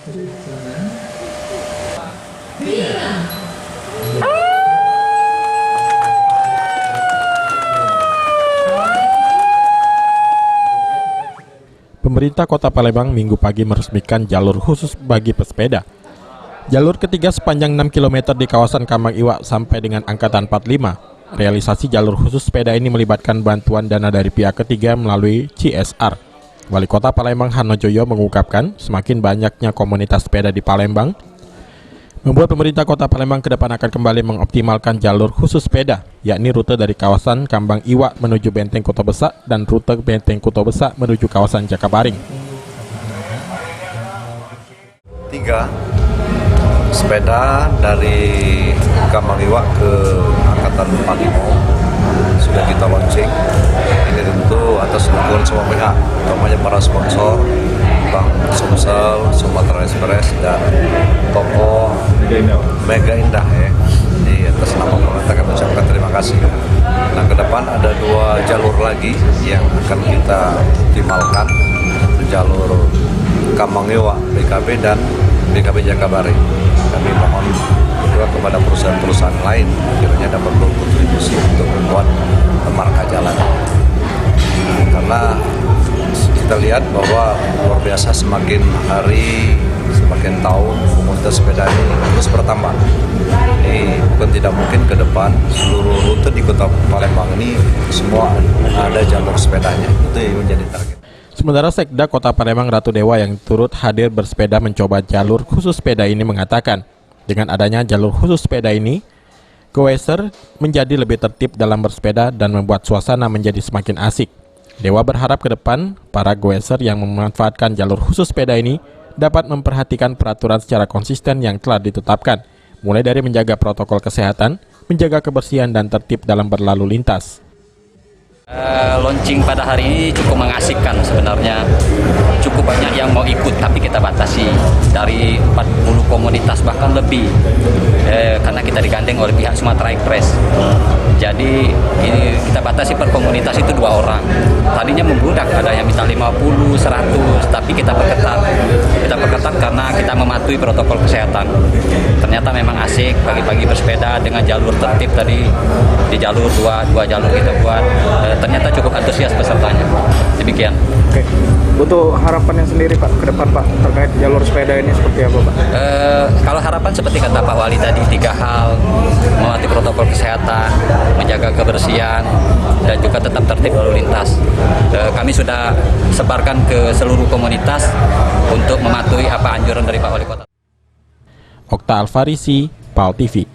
Pemerintah Kota Palembang Minggu pagi meresmikan jalur khusus bagi pesepeda. Jalur ketiga sepanjang 6 km di kawasan Kambang Iwak sampai dengan angkatan 45. Realisasi jalur khusus sepeda ini melibatkan bantuan dana dari pihak ketiga melalui CSR. Wali Kota Palembang Hanojoyo mengungkapkan semakin banyaknya komunitas sepeda di Palembang membuat pemerintah Kota Palembang ke depan akan kembali mengoptimalkan jalur khusus sepeda, yakni rute dari kawasan Kambang Iwak menuju Benteng Kota Besak dan rute Benteng Kota Besak menuju kawasan Jakabaring. 3 sepeda dari Kambang Iwak ke angkatan 45 sudah kita launching. Ini tentu atas dukungan semua pihak, utamanya para sponsor, Bank Sumsel, Sumatera Express, dan toko Mega Indah ya. Jadi atas nama pemerintah kami ucapkan terima kasih. Nah, ke depan ada 2 jalur lagi yang akan kita optimalkan, jalur Kambang Iwak BKB dan BKB Jakabaring. Kami mohon juga kepada perusahaan-perusahaan lain kiranya dapat berkontribusi untuk membuat marka jalan. Karena kita lihat bahwa luar biasa semakin hari, semakin tahun komunitas sepeda ini terus bertambah. Ini bukan tidak mungkin ke depan seluruh rute di Kota Palembang ini semua ada jalur sepedanya. Itu yang menjadi target. Sementara Sekda Kota Palembang Ratu Dewa yang turut hadir bersepeda mencoba jalur khusus sepeda ini mengatakan, dengan adanya jalur khusus sepeda ini, goeser menjadi lebih tertib dalam bersepeda dan membuat suasana menjadi semakin asik. Dewa berharap ke depan, para goeser yang memanfaatkan jalur khusus sepeda ini dapat memperhatikan peraturan secara konsisten yang telah ditetapkan, mulai dari menjaga protokol kesehatan, menjaga kebersihan dan tertib dalam berlalu lintas. Launching pada hari ini cukup mengasihkan sebenarnya. Cukup banyak yang mau ikut, tapi kita batasi dari 40 komunitas bahkan lebih, karena kita digandeng oleh pihak Sumatera Express. Jadi ini kita batasi per komunitas itu 2 orang. Tadinya membludak, ada yang minta 50, 100, tapi kita perketat. Kita perketat karena kita mematuhi protokol kesehatan. Ternyata memang asik pagi-pagi bersepeda dengan jalur tertib tadi, di jalur dua jalur kita buat. Ternyata cukup antusias pesertanya. Demikian. Oke. Untuk harapannya sendiri Pak ke depan Pak terkait jalur sepeda ini seperti apa Pak? Kalau harapan seperti kata Pak Wali tadi, 3 hal: mematuhi protokol kesehatan, menjaga kebersihan, dan juga tetap tertib lalu lintas. Kami sudah sebarkan ke seluruh komunitas untuk mematuhi apa anjuran dari Pak Wali Kota. Okta Alfarisi, PAL TV.